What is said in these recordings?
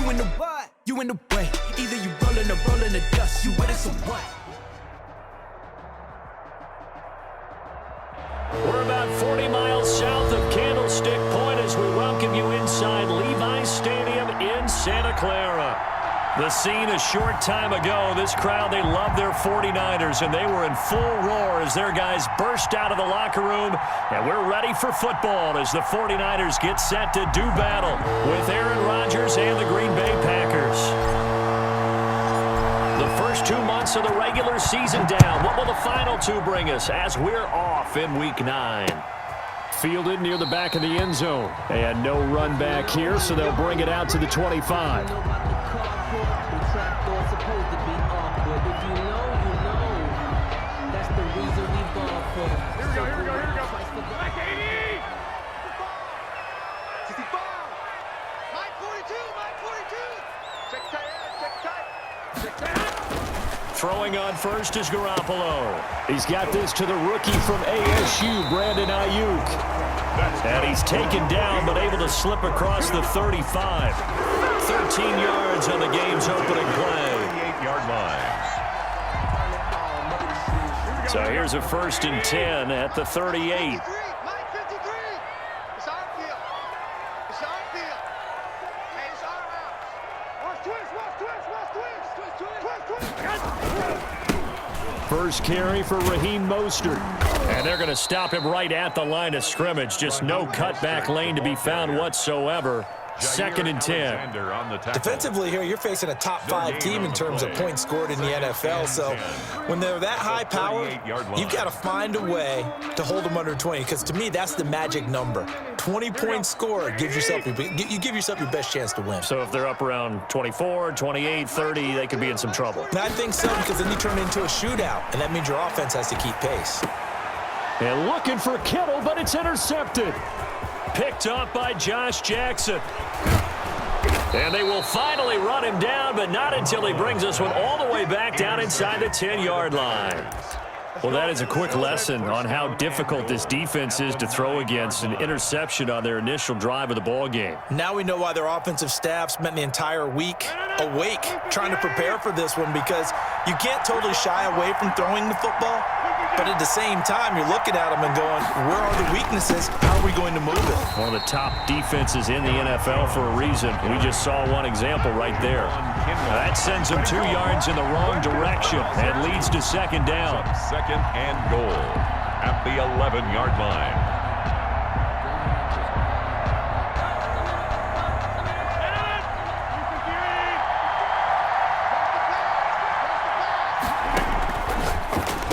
You in the what? You in the way. Either you rollin' or rollin' the dust. You with it, so what? We're about 40 miles south of Candlestick Point as we welcome you inside Levi's Stadium in Santa Clara. The scene a short time ago, this crowd, they love their 49ers, and they were in full roar as their guys burst out of the locker room, and we're ready for football as the 49ers get set to do battle with Aaron Rodgers and the Green Bay Packers. The first 2 months of the regular season down. What will the final two bring us as we're off in Week 9? Fielded near the back of the end zone. And no run back here, so they'll bring it out to the 25. Throwing on first is Garoppolo. He's got this to the rookie from ASU, Brandon Ayuk. And he's taken down but able to slip across the 35. 13 yards on the game's opening play. 38-yard line. So here's a 1st and 10 at the 38. First carry for Raheem Mostert. And they're going to stop him right at the line of scrimmage. Just no cutback lane to be found whatsoever. 2nd and 10. Defensively here, you're facing a top-5 team in terms of points scored in the NFL. So when they're that high power, you've got to find a way to hold them under 20. Because to me, that's the magic number. 20 points scored gives yourself you give yourself your best chance to win. So if they're up around 24, 28, 30, they could be in some trouble. And I think so, because then you turn it into a shootout, and that means your offense has to keep pace. And looking for Kittle, but it's intercepted. Picked up by Josh Jackson. And they will finally run him down, but not until he brings us one all the way back down inside the 10-yard line. Well, that is a quick lesson on how difficult this defense is to throw against an interception on their initial drive of the ball game. Now we know why their offensive staff spent the entire week awake trying to prepare for this one, because you can't totally shy away from throwing the football, but at the same time, you're looking at them and going, where are the weaknesses? How are we going to move it? One of the top defenses in the NFL for a reason. We just saw one example right there. That sends them 2 yards in the wrong direction and leads to 2nd down. 2nd and goal at the 11-yard line.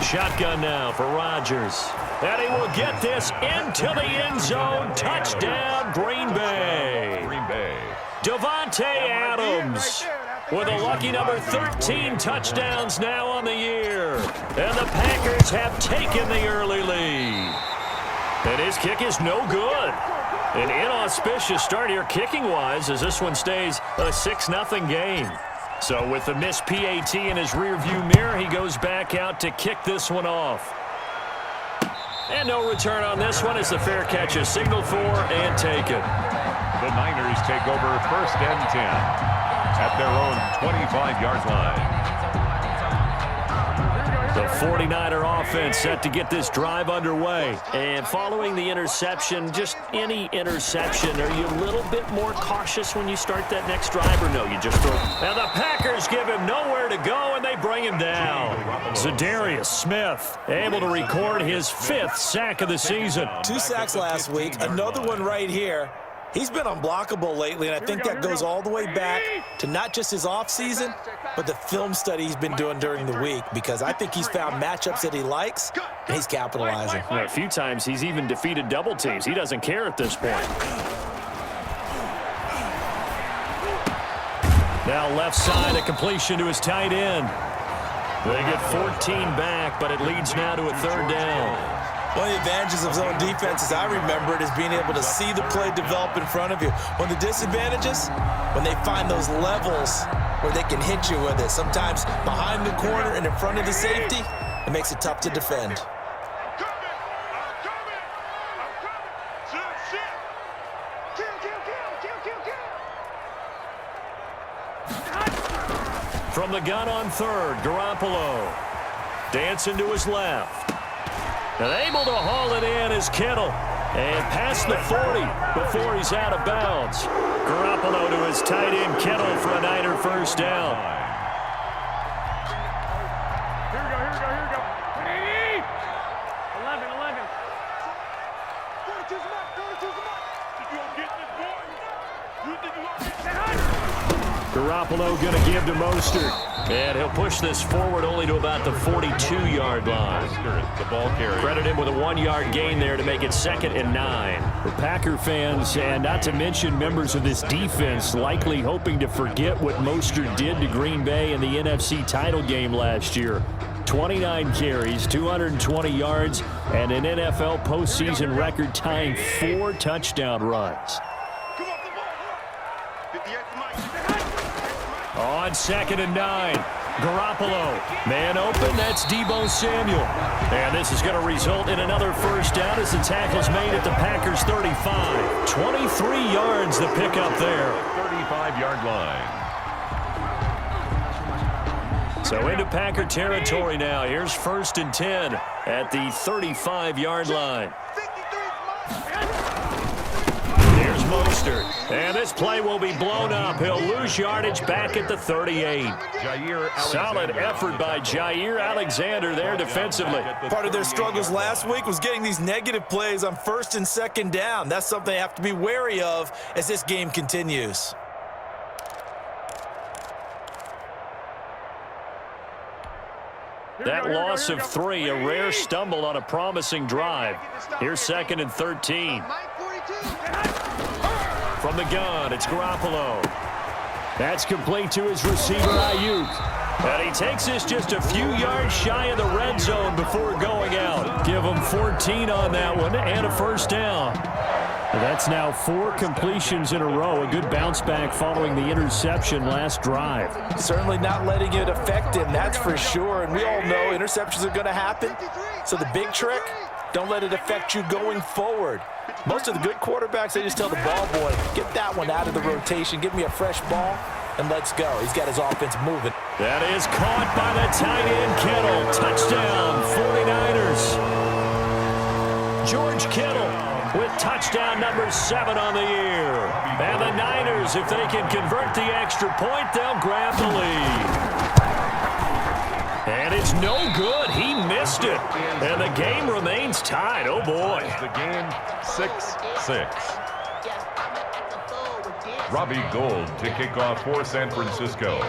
Shotgun now for Rodgers. And he will get this into the end zone. Touchdown, Green Bay. Green Bay. Davante Adams with a lucky number 13 touchdowns now on the year. And the Packers have taken the early lead. And his kick is no good. An inauspicious start here kicking-wise as this one stays a 6-0 game. So with the missed PAT in his rearview mirror, he goes back out to kick this one off. And no return on this one as the fair catch is signaled for and taken. The Niners take over 1st and 10 at their own 25-yard line. The 49er offense set to get this drive underway. And following the interception, just any interception, are you a little bit more cautious when you start that next drive, or no, you just throw? And the Packers give him nowhere to go, and they bring him down. Zadarius Smith able to record his 5th sack of the season. 2 sacks last week, another one right here. He's been unblockable lately, and I think that goes all the way back to not just his offseason, but the film study he's been doing during the week, because I think he's found matchups that he likes, and he's capitalizing. A few times he's even defeated double teams. He doesn't care at this point. Now left side, a completion to his tight end. They get 14 back, but it leads now to a 3rd down. One of the advantages of zone defense, as I remember it, is being able to see the play develop in front of you. One of the disadvantages, when they find those levels where they can hit you with it, sometimes behind the corner and in front of the safety, it makes it tough to defend. From the gun on third, Garoppolo. Dancing to his left. And able to haul it in is Kittle. And past the 40 before he's out of bounds. Garoppolo to his tight end Kittle for a Niner first down. Here we go. 11. Go to the mark. You gonna get this boy? You think you gonna get that? Garoppolo going to give to Mostert. And he'll push this forward only to about the 42-yard line. The ball carrier. Credit him with a 1-yard gain there to make it 2nd and 9. The Packer fans, and not to mention members of this defense, likely hoping to forget what Mostert did to Green Bay in the NFC title game last year. 29 carries, 220 yards, and an NFL postseason record-tying 4 touchdown runs. On 2nd and 9, Garoppolo. Man open, that's Deebo Samuel. And this is going to result in another first down as the tackle's made at the Packers' 35. 23 yards the pickup there. 35-yard line. So into Packer territory now. Here's 1st and 10 at the 35-yard line. Here's Mostert. And this play will be blown up. He'll lose yardage back at the 38. Solid effort by Jair Alexander there defensively. Part of their struggles last week was getting these negative plays on 1st and 2nd down. That's something they have to be wary of as this game continues. That loss of 3, a rare stumble on a promising drive. Here's 2nd and 13. From the gun, it's Garoppolo. That's complete to his receiver, Ayuk. And he takes this just a few yards shy of the red zone before going out. Give him 14 on that one and a first down. That's now 4 completions in a row. A good bounce back following the interception last drive. Certainly not letting it affect him, that's for sure. And we all know interceptions are going to happen. So the big trick, don't let it affect you going forward. Most of the good quarterbacks, they just tell the ball boy, get that one out of the rotation, give me a fresh ball, and let's go. He's got his offense moving. That is caught by the tight end Kittle. Touchdown, 49ers. George Kittle with touchdown number 7 on the year. And the Niners, if they can convert the extra point, they'll grab the lead. And it's no good. He missed it. And the game remains tied. Oh, boy. The game 6-6. Robbie Gould to kick off for San Francisco.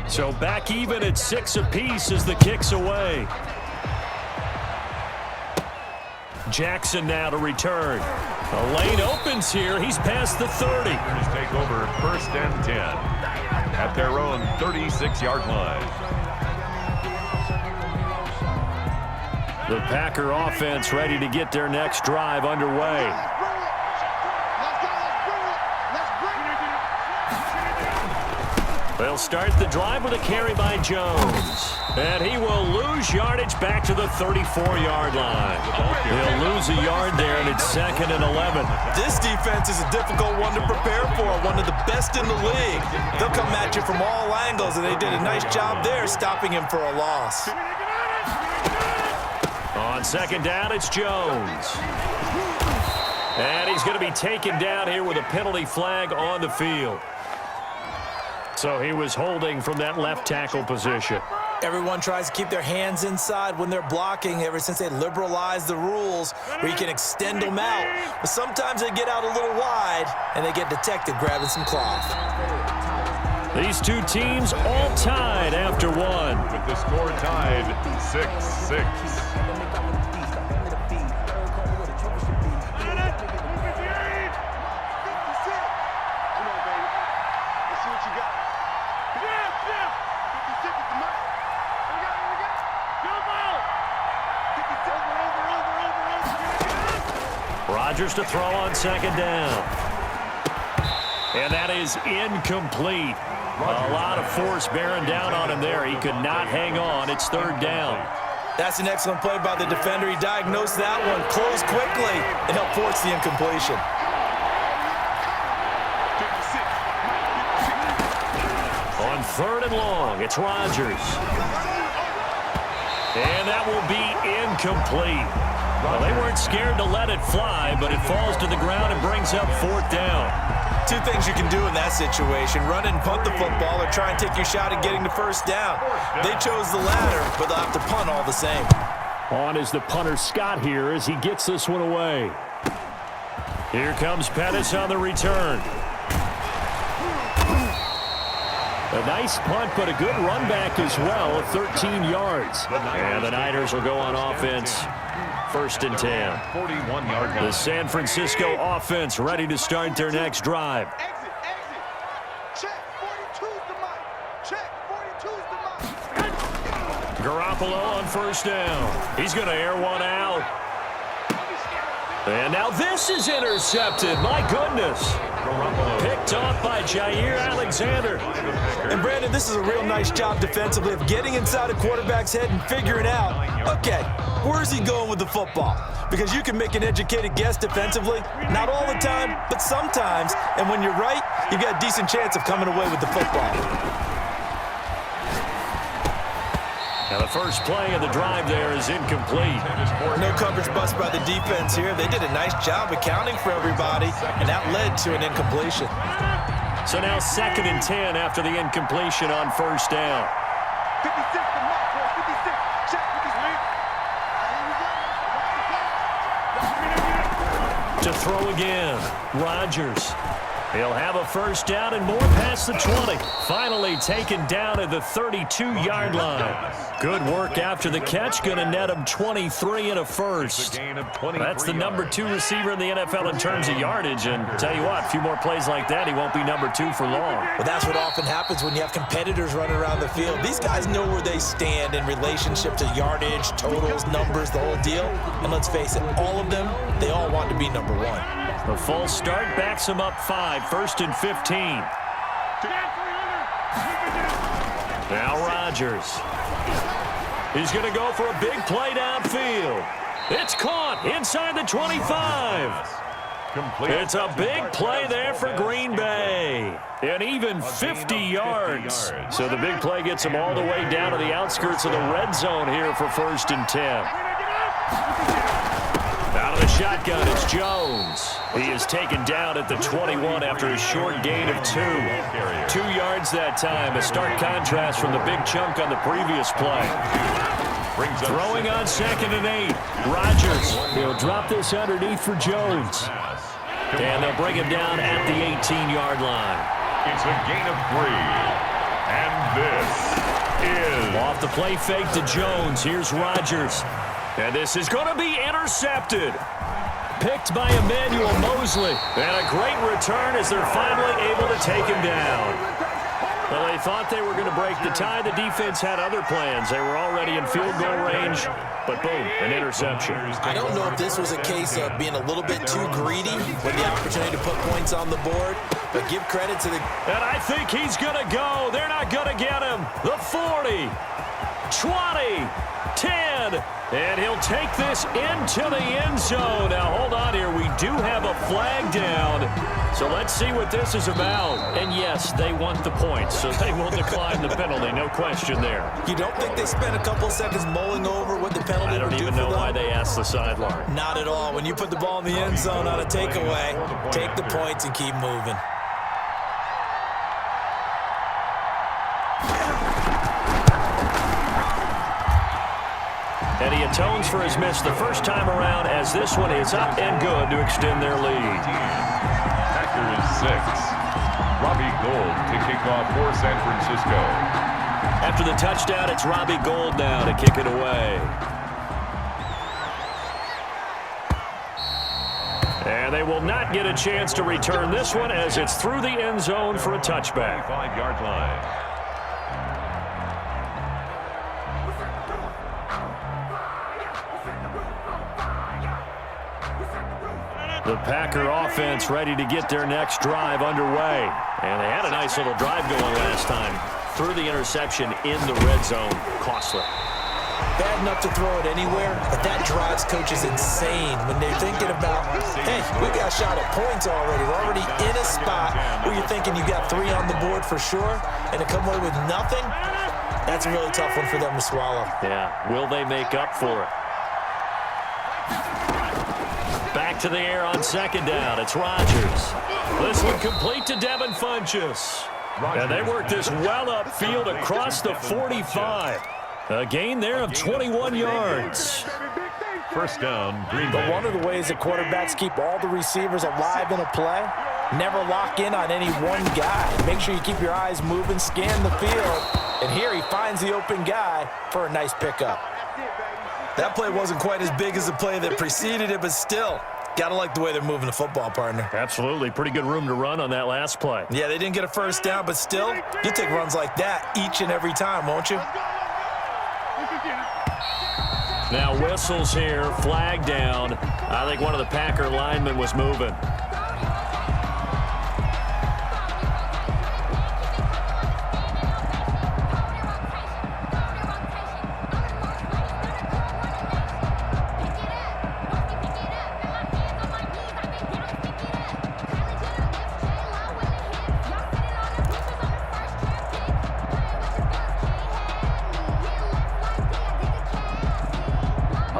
So back even at 6 apiece as the kick's away. Jackson now to return. A lane opens here. He's past the 30. Take over 1st and 10 at their own 36-yard line. The Packer offense ready to get their next drive underway. They'll start the drive with a carry by Jones. And he will lose yardage back to the 34-yard line. He'll lose a yard there, and it's 2nd and 11. This defense is a difficult one to prepare for, one of the best in the league. They'll come at you from all angles, and they did a nice job there stopping him for a loss. On 2nd down, it's Jones. And he's going to be taken down here with a penalty flag on the field. So he was holding from that left tackle position. Everyone tries to keep their hands inside when they're blocking ever since they liberalized the rules where you can extend them out. But sometimes they get out a little wide and they get detected grabbing some cloth. These two teams all tied after one. With the score tied 6-6. Rodgers to throw on 2nd down. And that is incomplete. A lot of force bearing down on him there. He could not hang on. It's 3rd down. That's an excellent play by the defender. He diagnosed that one, closed quickly, and helped force the incompletion. 3rd and long. It's Rodgers. And that will be incomplete. Well, they weren't scared to let it fly, but it falls to the ground and brings up 4th down. Two things you can do in that situation: run and punt the football, or try and take your shot at getting the 1st down. They chose the latter, but they'll have to punt all the same. On is the punter Scott here as he gets this one away. Here comes Pettis on the return. A nice punt, but a good run back as well, 13 yards. And the Niners will go on offense. 1st and 10. 41-yard line. The San Francisco offense ready to start their next drive. Exit. Check. 42's the mic. Check. 42's the mic. Garoppolo on 1st down. He's going to air one out. And now this is intercepted. My goodness. Picked off by Jair Alexander. And Brandon, this is a real nice job defensively of getting inside a quarterback's head and figuring out, okay, where's he going with the football? Because you can make an educated guess defensively, not all the time, but sometimes. And when you're right, you've got a decent chance of coming away with the football. Now the first play of the drive there is incomplete. No coverage bust by the defense here. They did a nice job accounting for everybody, and that led to an incompletion. So now 2nd and 10 after the incompletion on 1st down. 56 the mic, boy. 56. Check 56. To throw again, Rodgers. He'll have a 1st down and more past the 20. Finally taken down at the 32-yard line. Good work after the catch. Going to net him 23 and a 1st. That's the number 2 receiver in the NFL in terms of yardage. And tell you what, a few more plays like that, he won't be number 2 for long. Well, that's what often happens when you have competitors running around the field. These guys know where they stand in relationship to yardage, totals, numbers, the whole deal. And let's face it, all of them, they all want to be number 1. The false start backs him up 5, 1st and 15. Now Rodgers. He's going to go for a big play downfield. It's caught inside the 25. It's a big play there for Green Bay. And even 50 yards. So the big play gets him all the way down to the outskirts of the red zone here for 1st and 10. Out of the shotgun, it's Jones. He is taken down at the 21 after a short gain of 2. 2 yards that time, a stark contrast from the big chunk on the previous play. Throwing on 2nd and 8. Rodgers, he'll drop this underneath for Jones. And they'll bring him down at the 18-yard line. It's a gain of 3. And this is... Off the play fake to Jones. Here's Rodgers. And this is going to be intercepted. Picked by Emmanuel Mosley. And a great return as they're finally able to take him down. Well, they thought they were going to break the tie. The defense had other plans. They were already in field goal range. But boom, an interception. I don't know if this was a case of being a little bit too greedy with the opportunity to put points on the board. But give credit to the... And I think he's going to go. They're not going to get him. The 40, 20, 10. And he'll take this into the end zone. Now, hold on here. We do have a flag down. So let's see what this is about. And, yes, they want the points, so they will decline the penalty. No question there. You don't think they spent a couple seconds mulling over what the penalty I don't would do even for know them? why they asked the sideline. Not at all. When you put the ball in the end zone on a takeaway, take the points and keep moving. And he atones for his miss the first time around as this one is up and good to extend their lead. Packers 6. Robbie Gould to kick off for San Francisco. After the touchdown, it's Robbie Gould now to kick it away. And they will not get a chance to return this one as it's through the end zone for a touchback. 5-yard line. The Packer offense ready to get their next drive underway. And they had a nice little drive going last time. Through the interception in the red zone. Costly. bad enough to throw it anywhere, but that drives coaches insane when they're thinking about, hey, we got a shot at points already. We're already in a spot where you're thinking you got 3 on the board for sure, and to come away with nothing, that's a really tough one for them to swallow. Yeah, will they make up for it? Back to the air on second down. It's Rodgers. This one complete to Devin Funchess. And they work this well upfield across the 45. A gain there of 21 yards. First down, Green But Bay. one of the ways that quarterbacks keep all the receivers alive in a play, never lock in on any one guy. Make sure you keep your eyes moving, scan the field. And here he finds the open guy for a nice pickup. That play wasn't quite as big as the play that preceded it, but still, gotta like the way they're moving the football, partner. Absolutely. Pretty good room to run on that last play. Yeah, they didn't get a first down, but still, you take runs like that each and every time, won't you? Now whistles here, flag down. I think one of the Packer linemen was moving.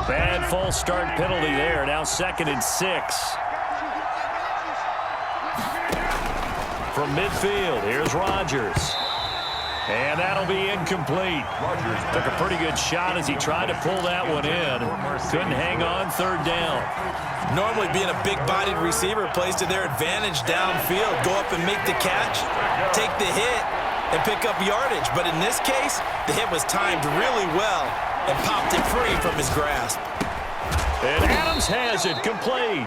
Bad false start penalty there. Now 2nd and 6. From midfield, here's Rodgers. And that'll be incomplete. Rodgers took a pretty good shot as he tried to pull that one in. Couldn't hang on 3rd down. Normally being a big-bodied receiver plays to their advantage downfield. Go up and make the catch, take the hit, and pick up yardage. But in this case, the hit was timed really well and popped it free from his grasp. And Adams has it complete.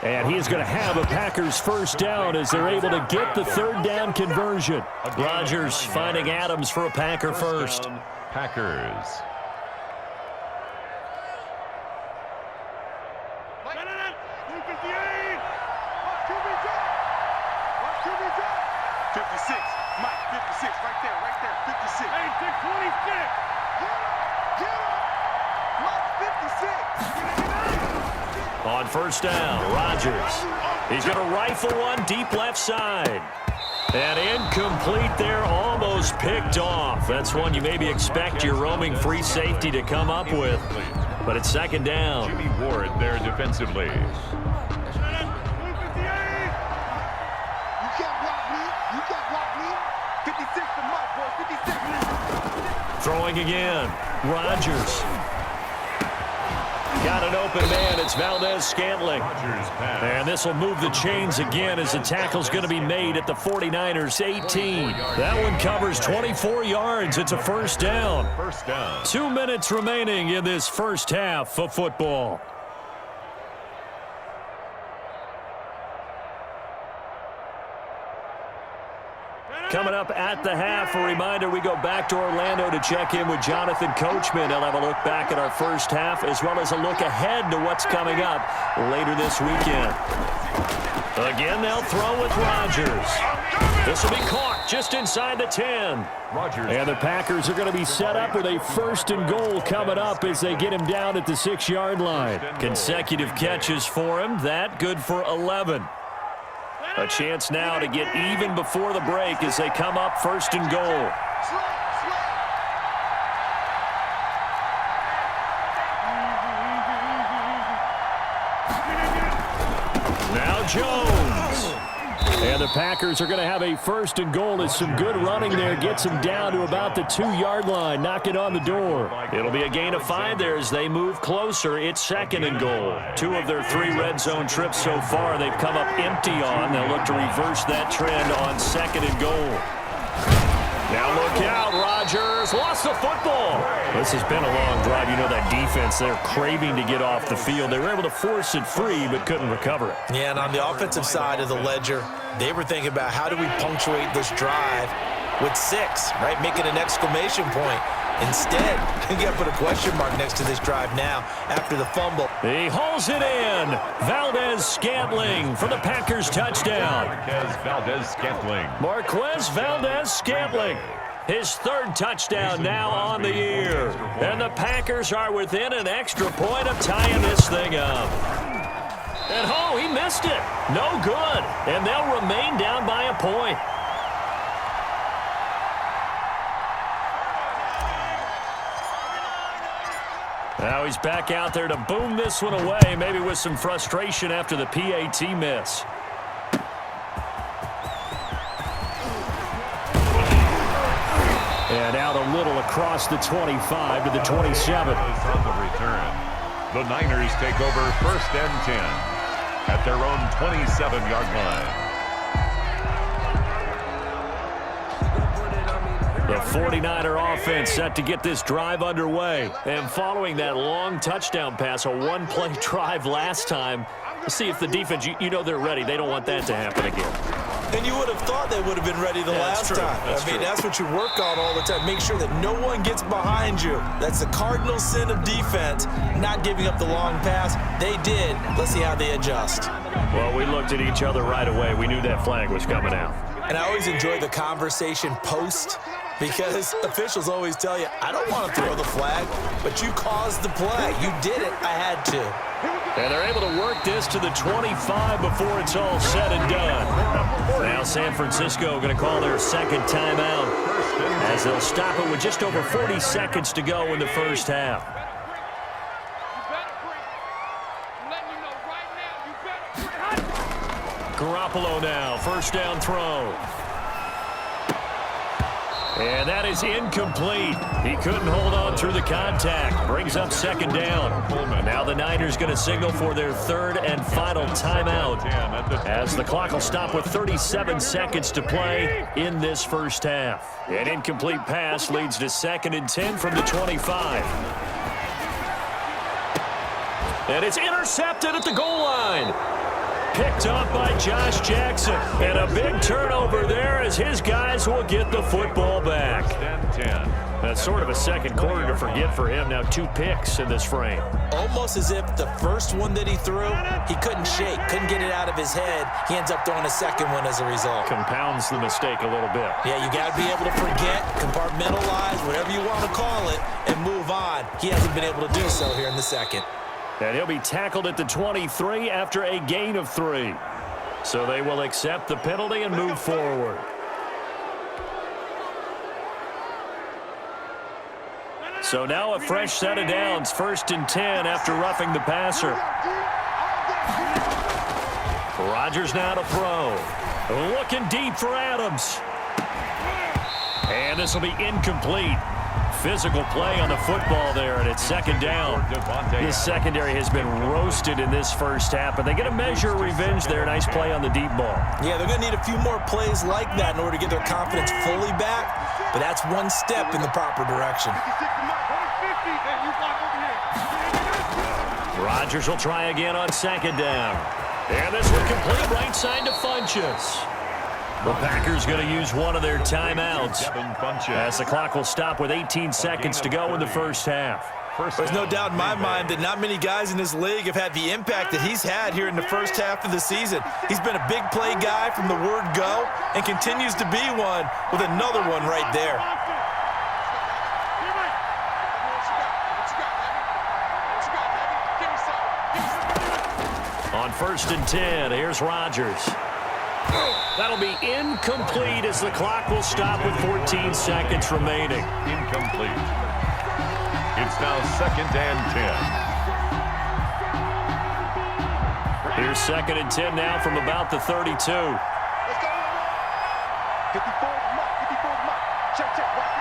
And he's going to have a Packers first down as they're able to get the 3rd down conversion. Rodgers finding Adams for a Packer first. Packers. On first down, Rodgers. He's going to rifle one deep left side. And incomplete there, almost picked off. That's one you maybe expect your roaming free safety to come up with. But it's 2nd down. Jimmy Ward there defensively. Throwing again, Rodgers. Got an open man. It's Valdez-Scantling. And this will move the chains again as the tackle's going to be made at the 49ers 18. That one covers 24 yards. It's a first down. 2 minutes remaining in this first half of football. Coming up at the half, a reminder, we go back to Orlando to check in with Jonathan Coachman. He'll have a look back at our first half as well as a look ahead to what's coming up later this weekend. Again, they'll throw with Rodgers. This will be caught just inside the 10. And the Packers are going to be set up with a 1st and goal coming up as they get him down at the 6-yard line. Consecutive catches for him. That good for 11. A chance now to get even before the break as they come up 1st and goal. Now Jones. And the Packers are going to have a 1st and goal as some good running there gets them down to about the 2-yard line. Knock it on the door. It'll be a gain of 5 there as they move closer. It's 2nd and goal. 2 of their 3 red zone trips so far they've come up empty on. They'll look to reverse that trend on 2nd and goal. Now look out, Rodgers lost the football. This has been a long drive. You know that defense, they're craving to get off the field. They were able to force it free but couldn't recover it. Yeah, and on the offensive side of the ledger, they were thinking about how do we punctuate this drive with 6, right? Make it an exclamation point. Instead, you got to put a question mark next to this drive now after the fumble. He hauls it in. Valdez-Scantling for the Packers touchdown. Marquez Valdez-Scantling. Marquez Valdez-Scantling. His third touchdown now on the year. And the Packers are within an extra point of tying this thing up. And oh, he missed it. No good. And they'll remain down by a point. Now he's back out there to boom this one away, maybe with some frustration after the PAT miss. And out a little across the 25 to the 27. On the return, the Niners take over 1st and 10 at their own 27-yard line. The 49er offense set to get this drive underway. And following that long touchdown pass, a one-play drive last time, let's see if the defense, you know they're ready. They don't want that to happen again. And you would have thought they would have been ready the last time. I mean, that's what you work on all the time. Make sure that no one gets behind you. That's the cardinal sin of defense, not giving up the long pass. They did. Let's see how they adjust. Well, we looked at each other right away. We knew that flag was coming out. And I always enjoy the conversation post, because officials always tell you, I don't want to throw the flag, but you caused the play. You did it. I had to. And they're able to work this to the 25 before it's all said and done. Now San Francisco going to call their second timeout as they'll stop it with just over 40 seconds to go in the first half. Garoppolo now, first down throw. And that is incomplete. He couldn't hold on through the contact. Brings up second down. Now the Niners going to signal for their third and final timeout as the clock will stop with 37 seconds to play in this first half. An incomplete pass leads to 2nd and 10 from the 25. And it's intercepted at the goal line. Picked up by Josh Jackson. And a big turnover there as his guys will get the football back. That's sort of a second quarter to forget for him. Now 2 picks in this frame. Almost as if the first one that he threw, he couldn't shake, couldn't get it out of his head. He ends up throwing a second one as a result. Compounds the mistake a little bit. Yeah, you got to be able to forget, compartmentalize, whatever you want to call it, and move on. He hasn't been able to do so here in the second. And he'll be tackled at the 23 after a gain of 3. So they will accept the penalty and move forward. So now a fresh set of downs, 1st and 10 after roughing the passer. Rodgers now to throw. Looking deep for Adams. And this will be incomplete. Physical play on the football there, and it's second down. This secondary has been roasted in this first half, but they get a measure of revenge there. Nice play on the deep ball. Yeah, they're going to need a few more plays like that in order to get their confidence fully back, but that's one step in the proper direction. Rodgers will try again on second down. And this one complete right side to Funchess. The Packers going to use one of their timeouts as the clock will stop with 18 seconds to go in the first half. There's no doubt in my mind that not many guys in this league have had the impact that he's had here in the first half of the season. He's been a big play guy from the word go and continues to be one with another one right there. On 1st and 10, here's Rodgers. That'll be incomplete as the clock will stop with 14 seconds remaining. Incomplete. It's now 2nd and 10. Here's 2nd and 10 now from about the 32. Let's go. 54, mark, 54, mark. Check, right,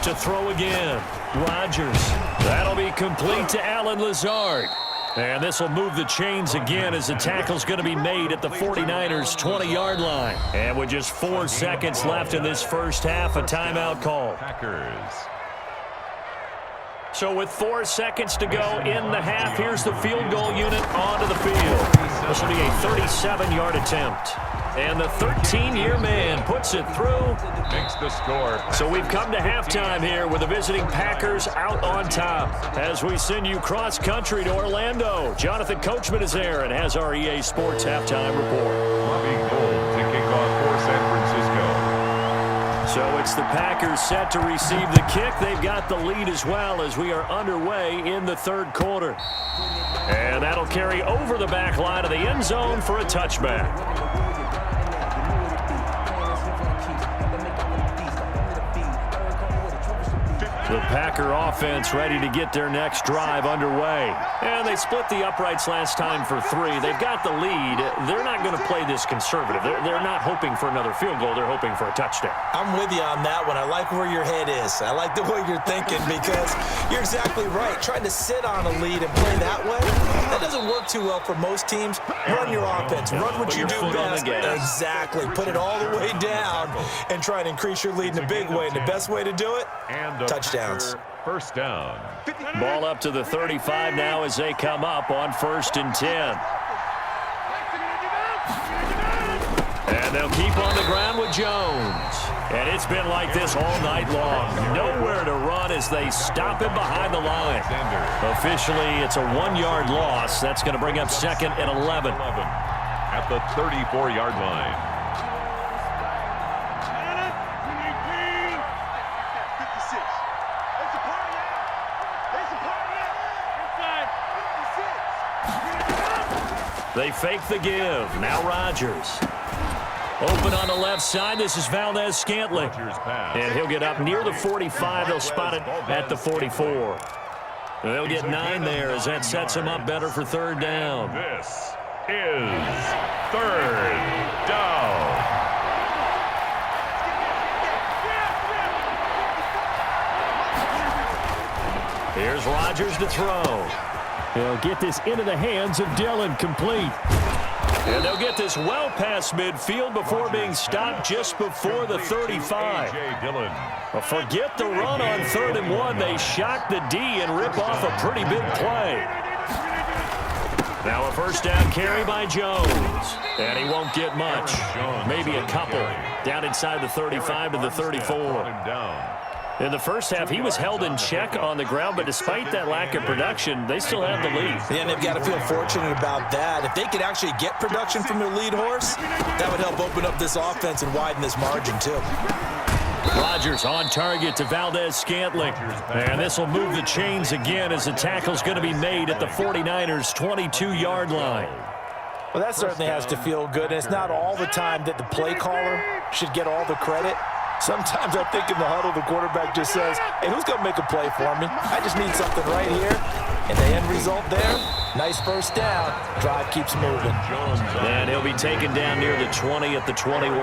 54. To throw again. Rodgers. That'll be complete to Allen Lazard. And this will move the chains again as the tackle's going to be made at the 49ers' 20-yard line. And with just 4 seconds left in this first half, a timeout call. Packers. So with 4 seconds to go in the half, here's the field goal unit onto the field. This will be a 37-yard attempt. And the 13-year man puts it through. Makes the score. So we've come to halftime here with the visiting Packers out on top. As we send you cross-country to Orlando, Jonathan Coachman is there and has our EA Sports halftime report. Bobby Gold to kick off for San Francisco. So it's the Packers set to receive the kick. They've got the lead as well as we are underway in the third quarter. And that'll carry over the back line of the end zone for a touchback. The Packer offense ready to get their next drive underway. And they split the uprights last time for 3. They've got the lead. They're not going to play this conservative. They're not hoping for another field goal. They're hoping for a touchdown. I'm with you on that one. I like where your head is. I like the way you're thinking because you're exactly right. Trying to sit on a lead and play that way, that doesn't work too well for most teams. Run your offense. Run what you do best. Exactly. Put it all the way down and try and increase your lead in a big way. And the best way to do it, touchdown. First down. Ball up to the 35 now as they come up on 1st and 10. And they'll keep on the ground with Jones. And it's been like this all night long. Nowhere to run as they stop him behind the line. Officially, it's a 1-yard loss. That's going to bring up 2nd and 11. At the 34-yard line. They fake the give. Now Rodgers. Open on the left side. This is Valdez-Scantling. And he'll get up near the 45. They'll spot it at the 44. They'll get 9 there as that sets him up better for 3rd down. This is 3rd down. Here's Rodgers to throw. He'll get this into the hands of Dillon, complete. And they'll get this well past midfield before being stopped just before the 35. Well, forget the run on 3rd and 1. They shock the D and rip off a pretty big play. Now a 1st down carry by Jones. And he won't get much. Maybe a couple. Down inside the 35 to the 34. In the first half, he was held in check on the ground, but despite that lack of production, they still have the lead. Yeah, and they've got to feel fortunate about that. If they could actually get production from their lead horse, that would help open up this offense and widen this margin, too. Rodgers on target to Valdez-Scantling. And this will move the chains again as the tackle's going to be made at the 49ers' 22-yard line. Well, that certainly has to feel good, and it's not all the time that the play caller should get all the credit. Sometimes I think in the huddle, the quarterback just says, hey, who's going to make a play for me? I just need something right here. And the end result there, nice 1st down. Drive keeps moving. And he'll be taken down near the 20 at the 21.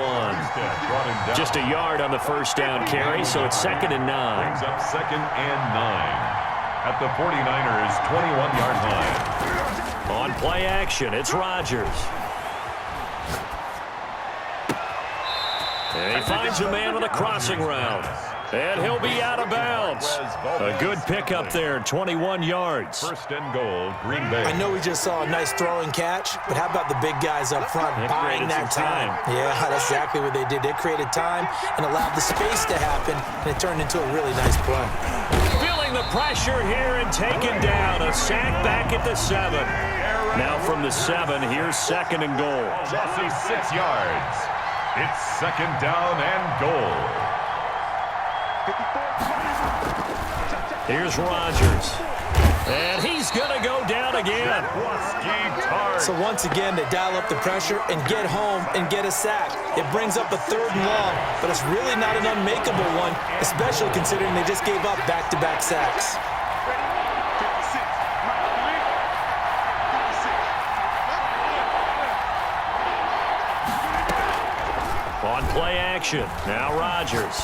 Just a yard on the 1st down carry, so it's 2nd and 9. Brings up 2nd and 9 at the 49ers' 21-yard line. On play action, it's Rodgers. And he finds a man on a crossing route. And he'll be out of bounds. A good pickup there, 21 yards. 1st and goal, Green Bay. I know we just saw a nice throwing catch, but how about the big guys up front buying that time? Yeah, that's exactly what they did. They created time and allowed the space to happen, and it turned into a really nice play. Feeling the pressure here and taken down. A sack back at the 7. Now from the 7, here's 2nd and goal. Just 6 yards. It's 2nd down and goal. Here's Rodgers. And he's going to go down again. So once again, they dial up the pressure and get home and get a sack. It brings up a 3rd and long, but it's really not an unmakeable one, especially considering they just gave up back-to-back sacks. On play action, now Rodgers.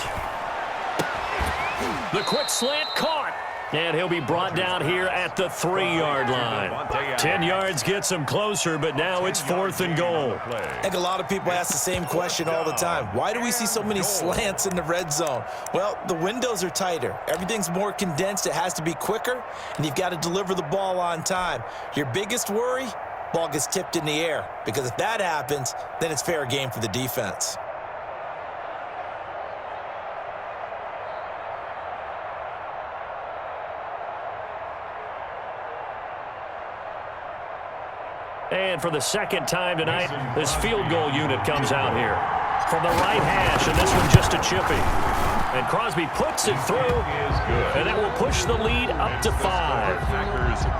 The quick slant caught. And he'll be brought down here at the 3-yard line. 10 yards gets him closer, but now it's 4th and goal. I think a lot of people ask the same question all the time. Why do we see so many slants in the red zone? Well, the windows are tighter. Everything's more condensed. It has to be quicker, and you've got to deliver the ball on time. Your biggest worry? Ball gets tipped in the air, because if that happens, then it's fair game for the defense. And for the second time tonight, this field goal unit comes out here. From the right hash, and this one just a chippy. And Crosby puts it through, and that will push the lead up to 5.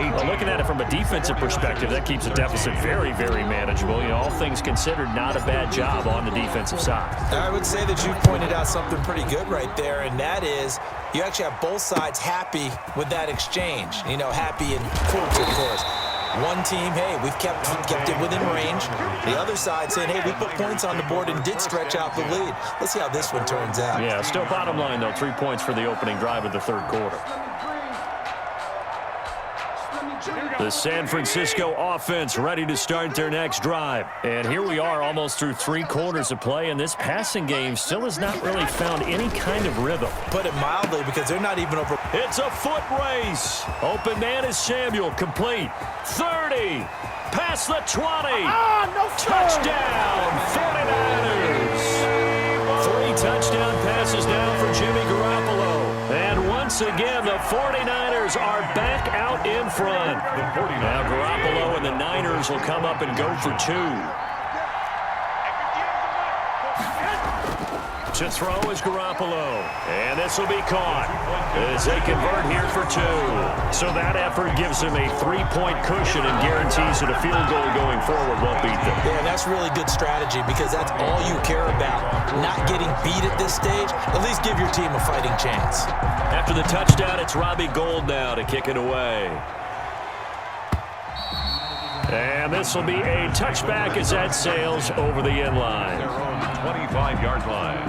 Well, looking at it from a defensive perspective, that keeps the deficit very, very manageable. You know, all things considered, not a bad job on the defensive side. I would say that you pointed out something pretty good right there, and that is you actually have both sides happy with that exchange. You know, happy in quotes, of course. One team, hey, we've kept it within range. The other side saying, hey, we put points on the board and did stretch out the lead. Let's see how this one turns out. Yeah, still bottom line, though, 3 points for the opening drive of the third quarter. The San Francisco offense ready to start their next drive. And here we are almost through 3 quarters of play, and this passing game still has not really found any kind of rhythm. Put it mildly, because they're not even over. It's a foot race. Open man is Samuel, complete. 30, past the 20. No Touchdown, 49ers. 3 touchdown passes now for Jimmy Garoppolo. And once again, the 49ers are back out in front. Now Garoppolo and the Niners will come up and go for 2. To throw is Garoppolo. And this will be caught as they convert here for 2. So that effort gives them a 3-point cushion and guarantees that a field goal going forward won't beat them. Yeah, that's really good strategy, because that's all you care about. Not getting beat at this stage. At least give your team a fighting chance. After the touchdown, it's Robbie Gould now to kick it away. And this will be a touchback as that sails over the end line. Their own 25-yard line.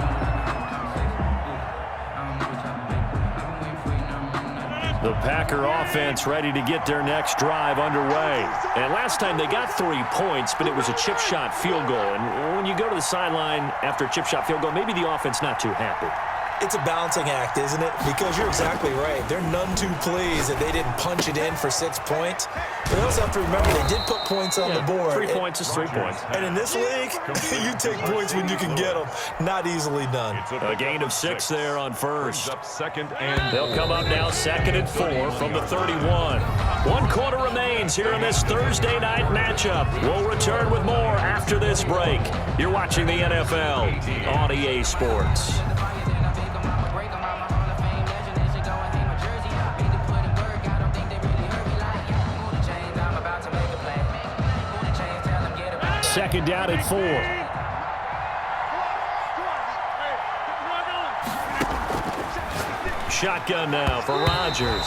The Packer offense ready to get their next drive underway. And last time they got 3 points, but it was a chip shot field goal. And when you go to the sideline after a chip shot field goal, maybe the offense not too happy. It's a balancing act, isn't it? Because you're exactly right. They're none too pleased that they didn't punch it in for 6 points. But they also have to remember they did put points on the board. 3 points is 3 points. And in this league, you take points when you can get them. Not easily done. A gain of 6 there on first. Second and They'll come up now 2nd and 4 from the 31. 1 quarter remains here in this Thursday night matchup. We'll return with more after this break. You're watching the NFL on EA Sports. Second down at 4. Shotgun now for Rodgers.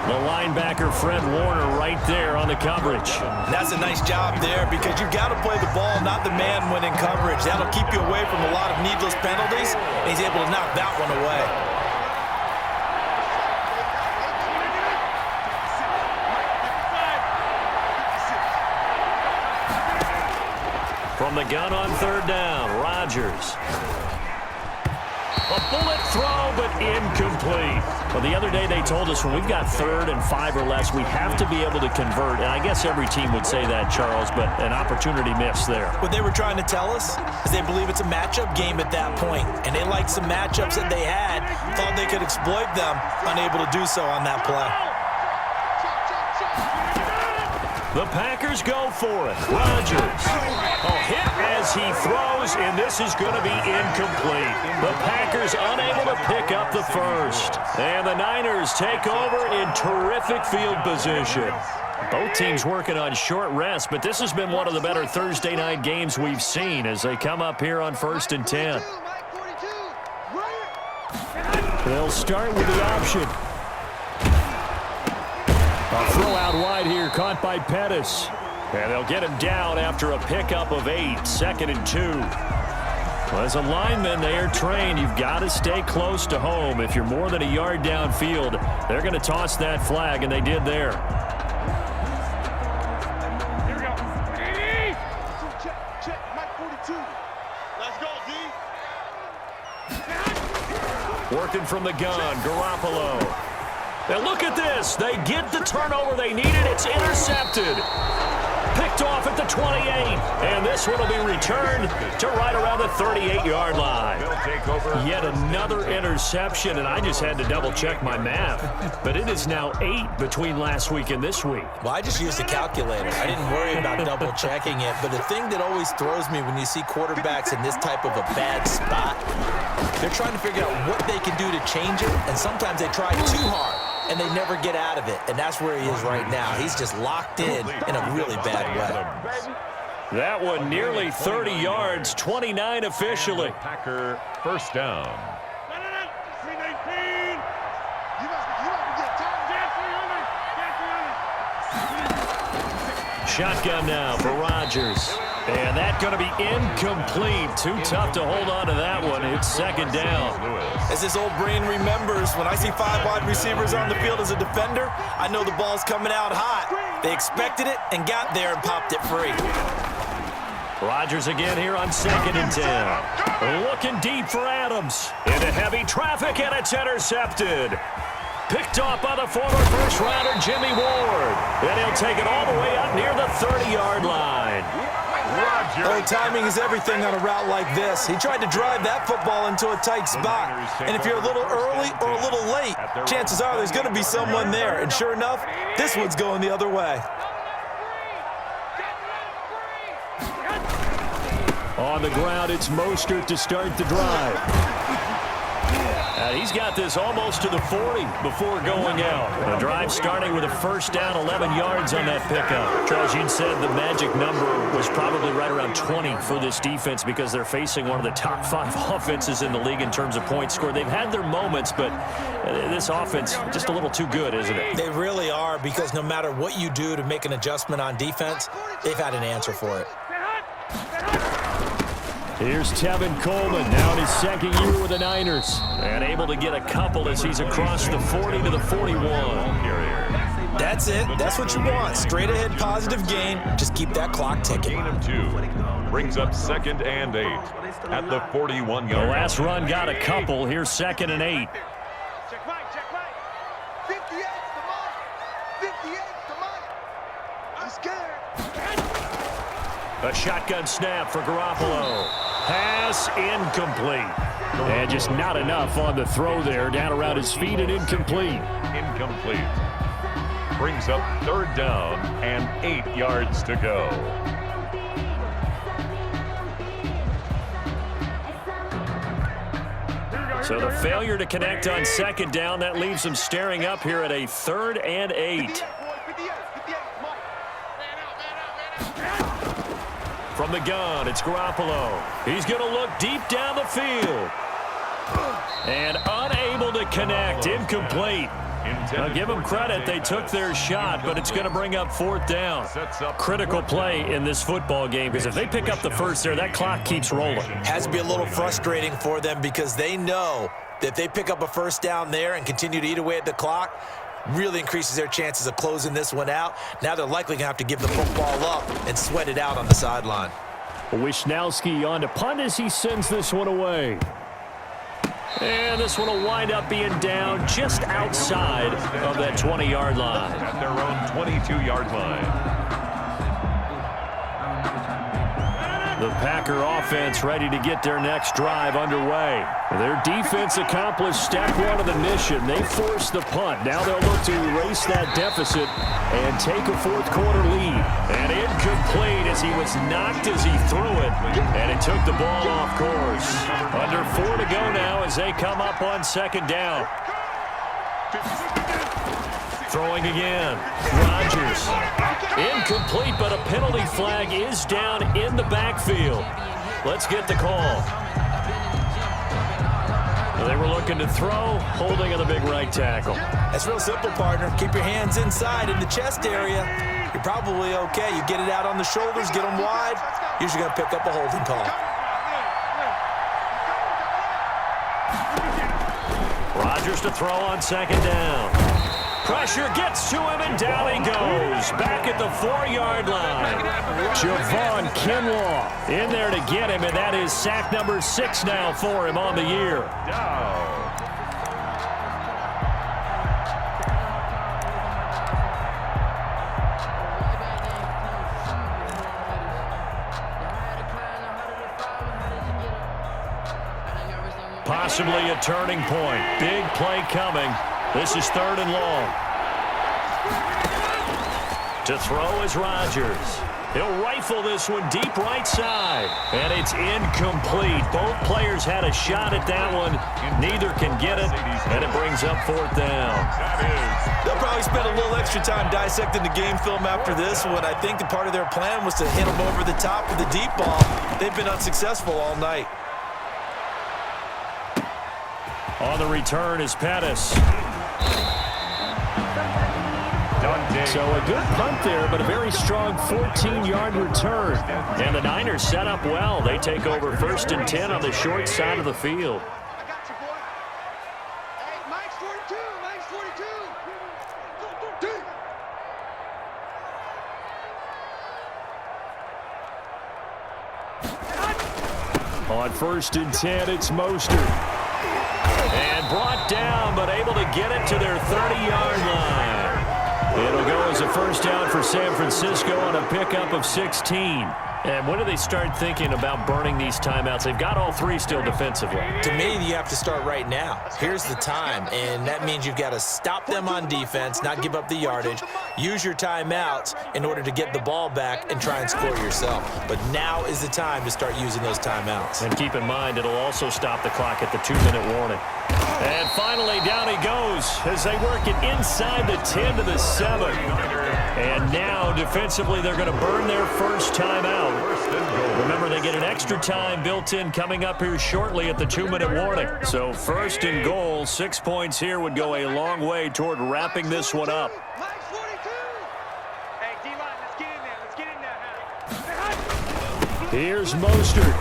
The linebacker Fred Warner right there on the coverage. That's a nice job there, because you've got to play the ball, not the man when in coverage. That'll keep you away from a lot of needless penalties, and he's able to knock that one away. From the gun on 3rd down, Rodgers. A bullet throw, but incomplete. Well, the other day they told us when we've got 3rd and 5 or less, we have to be able to convert. And I guess every team would say that, Charles, but an opportunity missed there. What they were trying to tell us is they believe it's a matchup game at that point. And they liked some matchups that they had, thought they could exploit them, unable to do so on that play. The Packers go for it. Rodgers. A hit as he throws, and this is going to be incomplete. The Packers unable to pick up the first. And the Niners take over in terrific field position. Both teams working on short rest, but this has been one of the better Thursday night games we've seen as they come up here on 1st and 10. They'll start with the option. A throw out wide here, caught by Pettis. And they'll get him down after a pickup of 8, 2nd and 2. Well, as a lineman, they are trained. You've got to stay close to home. If you're more than a yard downfield, they're going to toss that flag, and they did there. Here we go. Check. Mike 42. Let's go, D. Working from the gun, Garoppolo. And look at this. They get the turnover they needed. It's intercepted. Picked off at the 28. And this one will be returned to right around the 38-yard line. Yet another interception, and I just had to double-check my math. But it is now 8 between last week and this week. Well, I just used a calculator. I didn't worry about double-checking it. But the thing that always throws me when you see quarterbacks in this type of a bad spot, they're trying to figure out what they can do to change it, and sometimes they try too hard, and they never get out of it. And that's where he is right now. He's just locked in a really bad way. That one nearly 30 yards, 29 officially. Packer first down. Shotgun now for Rodgers. And that's going to be incomplete. Too tough to hold on to that one. It's second down. As his old brain remembers, when I see 5 wide receivers on the field as a defender, I know the ball's coming out hot. They expected it and got there and popped it free. Rodgers again here on 2nd and 10. Looking deep for Adams. Into heavy traffic, and it's intercepted. Picked off by the former first-rounder Jimmy Ward. And he'll take it all the way up near the 30-yard line. Oh, timing is everything on a route like this. He tried to drive that football into a tight spot. And if you're a little early or a little late, chances are there's going to be someone there. And sure enough, this one's going the other way. On the ground, it's Mostert to start the drive. And he's got this almost to the 40 before going out. The drive starting with a first down, 11 yards on that pickup. Charles, you'd said the magic number was probably right around 20 for this defense because they're facing one of the top 5 offenses in the league in terms of points scored. They've had their moments, but this offense just a little too good, isn't it? They really are, because no matter what you do to make an adjustment on defense, they've had an answer for it. Here's Tevin Coleman, now in his 2nd year with the Niners. And able to get a couple as he's across the 40 to the 41. That's it. That's what you want. Straight ahead positive gain. Just keep that clock ticking. Gain of 2. Brings up 2nd and 8 at the 41-yard line. The last run got a couple. Here's 2nd and 8. Check Mike. 58 to Mike. 58 to Mike. I'm scared. A shotgun snap for Garoppolo. Pass incomplete. And just not enough on the throw there. Down around his feet and incomplete. Incomplete. Brings up 3rd down and 8 yards to go. So the failure to connect on 2nd down, that leaves them staring up here at a 3rd and 8. From the gun, it's Garoppolo. He's going to look deep down the field. And unable to connect, incomplete. Now give them credit, they took their shot, but it's going to bring up 4th down. Critical play in this football game, because if they pick up the first there, that clock keeps rolling. Has to be a little frustrating for them, because they know that if they pick up a first down there and continue to eat away at the clock, really increases their chances of closing this one out. Now they're likely going to have to give the football up and sweat it out on the sideline. Wisnowski on to punt as he sends this one away. And this one will wind up being down just outside of that 20-yard line. At their own 22-yard line. The Packer offense ready to get their next drive underway. Their defense accomplished step 1 of the mission. They forced the punt. Now they'll look to erase that deficit and take a 4th quarter lead. And incomplete as he was knocked as he threw it. And it took the ball off course. Under 4 to go now as they come up on 2nd down. Throwing again. Rodgers. Incomplete, but a penalty flag is down in the backfield. Let's get the call. They were looking to throw, holding on the big right tackle. That's real simple, partner. Keep your hands inside in the chest area. You're probably okay. You get it out on the shoulders, get them wide. Usually going to pick up a holding call. Rodgers to throw on second down. Pressure gets to him, and down he goes. Back at the 4-yard line. Javon Kinlaw in there to get him, and that is sack number 6 now for him on the year. Possibly a turning point. Big play coming. This is 3rd and long. To throw is Rodgers. He'll rifle this one deep right side. And it's incomplete. Both players had a shot at that one. Neither can get it. And it brings up 4th down. They'll probably spend a little extra time dissecting the game film after this one. I think the part of their plan was to hit them over the top with the deep ball. They've been unsuccessful all night. On the return is Pettis. So a good punt there, but a very strong 14-yard return. And the Niners set up well. They take over 1st and 10 on the short side of the field. I got you, boy. Hey, Mike's 42. Mike's 42. On 1st and 10, it's Mostert. And brought down, but able to get it to their 30-yard line. It'll go as a 1st down for San Francisco on a pickup of 16. And when do they start thinking about burning these timeouts? They've got all 3 still defensively. To me, you have to start right now. Here's the time, and that means you've got to stop them on defense, not give up the yardage, use your timeouts in order to get the ball back and try and score yourself. But now is the time to start using those timeouts. And keep in mind, it'll also stop the clock at the 2-minute warning. And finally, down he goes as they work it inside the 10 to the 7. And now, defensively, they're going to burn their first timeout. Remember, they get an extra time built in coming up here shortly at the 2-minute warning. So 1st and goal, 6 points here would go a long way toward wrapping this one up. Mike's 42. Hey, D-line, let's get in there. Let's get in there. Here's Mostert.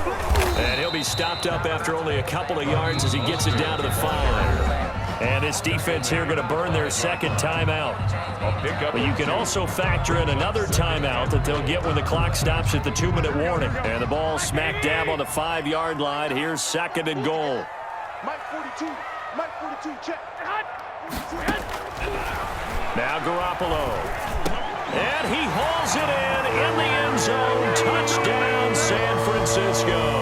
And he'll be stopped up after only a couple of yards as he gets it down to the 5. And this defense here going to burn their 2nd timeout. But you can also factor in another timeout that they'll get when the clock stops at the 2-minute warning. And the ball smack dab on the 5-yard line. Here's 2nd and goal. Mike 42. Mike 42. Check. Now Garoppolo. And he hauls it in the end zone. Touchdown, San Francisco.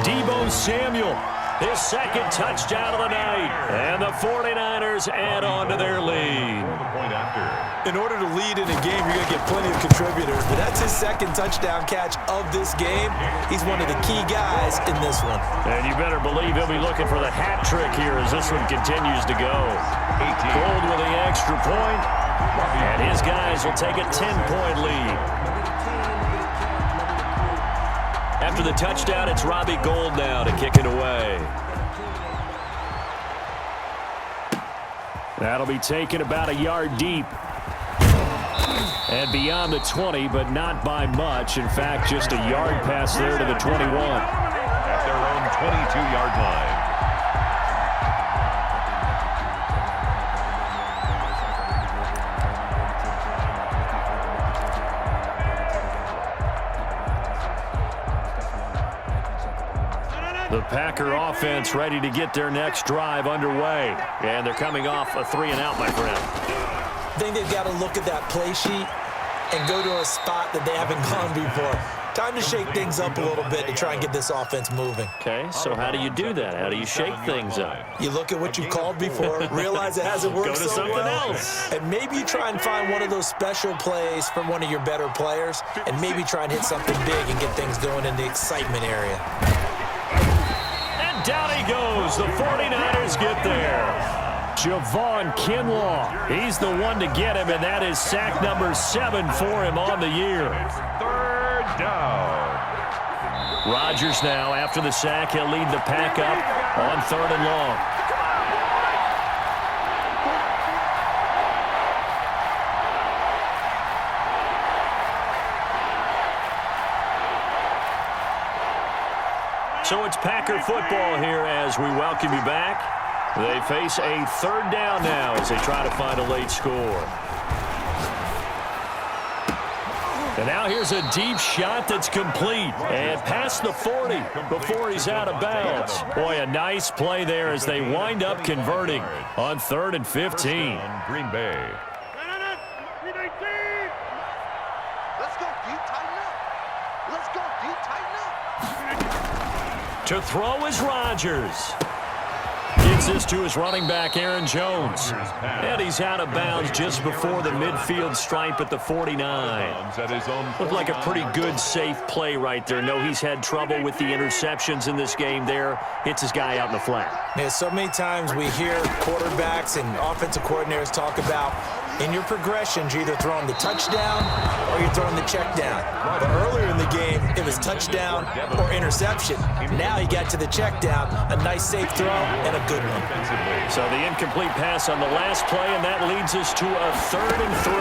Deebo Samuel, his 2nd touchdown of the night. And the 49ers add on to their lead. In order to lead in a game, you're going to get plenty of contributors, but that's his 2nd touchdown catch of this game. He's one of the key guys in this one. And you better believe he'll be looking for the hat trick here as this one continues to go. Gold with the extra point, and his guys will take a 10-point lead. After the touchdown, it's Robbie Gould now to kick it away. That'll be taken about a yard deep. And beyond the 20, but not by much. In fact, just a yard pass there to the 21. At their own 22-yard line. The Packer offense ready to get their next drive underway. And thee coming off a 3-and-out, my friend. I think they've got to look at that play sheet and go to a spot that they haven't gone before. Time to shake things up a little bit to try and get this offense moving. Okay, so how do you do that? How do you shake things up? You look at what you called before, realize it hasn't worked Go to so something well, else. and maybe you try and find one of those special plays from one of your better players, and maybe try and hit something big and get things going in the excitement area. And down he goes. The 49ers get there. Javon Kinlaw, he's the one to get him, and that is sack number 7 for him on the year. 3rd down. Rodgers now, after the sack, he'll lead the pack up on 3rd and long. So it's Packer football here as we welcome you back. They face a third down now as they try to find a late score. And now here's a deep shot that's complete. And past the 40 before he's out of bounds. Boy, a nice play there as they wind up converting on 3rd and 15. Green Bay. Let's go deep, tighten up. Let's go deep, tighten up. To throw is Rodgers. Gives this to his running back, Aaron Jones. And he's out of bounds just before the midfield stripe at the 49. Looked like a pretty good, safe play right there. No, he's had trouble with the interceptions in this game there. Hits his guy out in the flat. Yeah, so many times we hear quarterbacks and offensive coordinators talk about in your progressions, you're either throwing the touchdown or you're throwing the check down. But earlier in the game, it was touchdown or interception. Now he got to the check down, a nice safe throw and a good one. So the incomplete pass on the last play, and that leads us to a 3rd and 3.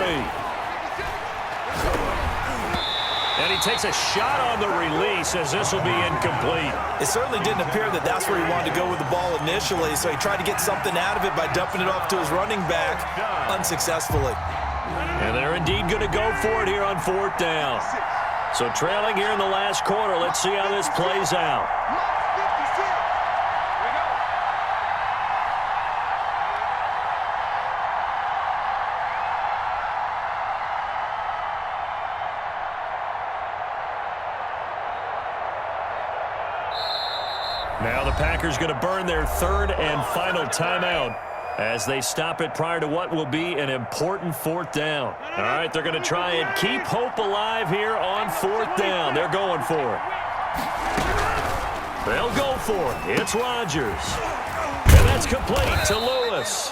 And he takes a shot on the release as this will be incomplete. It certainly didn't appear that that's where he wanted to go with the ball initially, so he tried to get something out of it by dumping it off to his running back unsuccessfully. And they're indeed going to go for it here on 4th down. So trailing here in the last quarter, let's see how this plays out. Now the Packers going to burn their 3rd and final timeout as they stop it prior to what will be an important 4th down. All right, they're going to try and keep hope alive here on 4th down. They're going for it. They'll go for it. It's Rodgers. And that's complete to Lewis.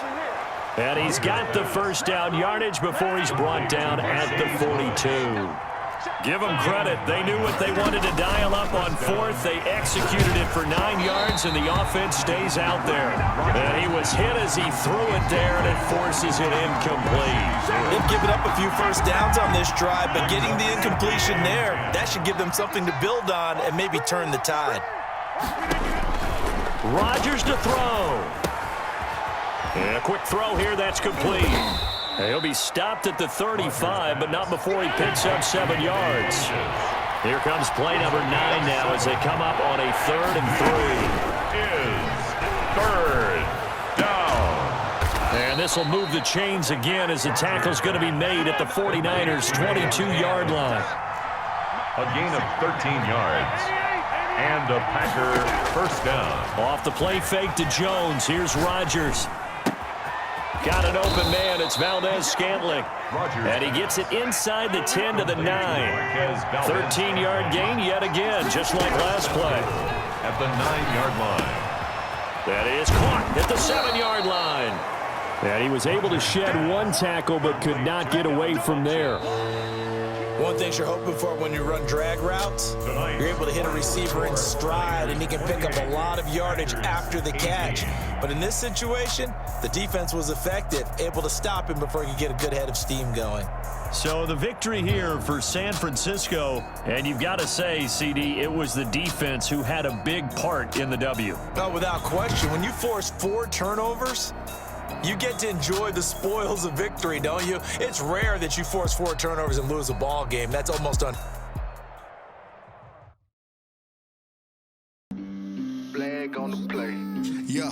And he's got the first down yardage before he's brought down at the 42. Give them credit. They knew what they wanted to dial up on 4th. They executed it for 9 yards, and the offense stays out there. And he was hit as he threw it there, and it forces it incomplete. They've given up a few first downs on this drive, but getting the incompletion there, that should give them something to build on and maybe turn the tide. Rodgers to throw. And a quick throw here, that's complete. He'll be stopped at the 35, but not before he picks up 7 yards. Here comes play number 9 now as they come up on a 3rd and 3rd down. And this will move the chains again as the tackle's going to be made at the 49ers' 22-yard line. A gain of 13 yards. And a Packer first down. Off the play fake to Jones. Here's Rodgers. Got an open man. It's Valdez-Scantling. And he gets it inside the 10 to the 9. 13-yard gain yet again, just like last play. At the 9-yard line. That is caught at the 7-yard line. And he was able to shed 1 tackle but could not get away from there. One thing you're hoping for when you run drag routes, you're able to hit a receiver in stride, and he can pick up a lot of yardage after the catch. But in this situation, the defense was effective, able to stop him before he could get a good head of steam going. So the victory here for San Francisco, and you've got to say, CD, it was the defense who had a big part in the W. No, without question. When you force 4 turnovers, you get to enjoy the spoils of victory, don't you? It's rare that you force 4 turnovers and lose a ball game. That's almost Flag on the play. Yeah.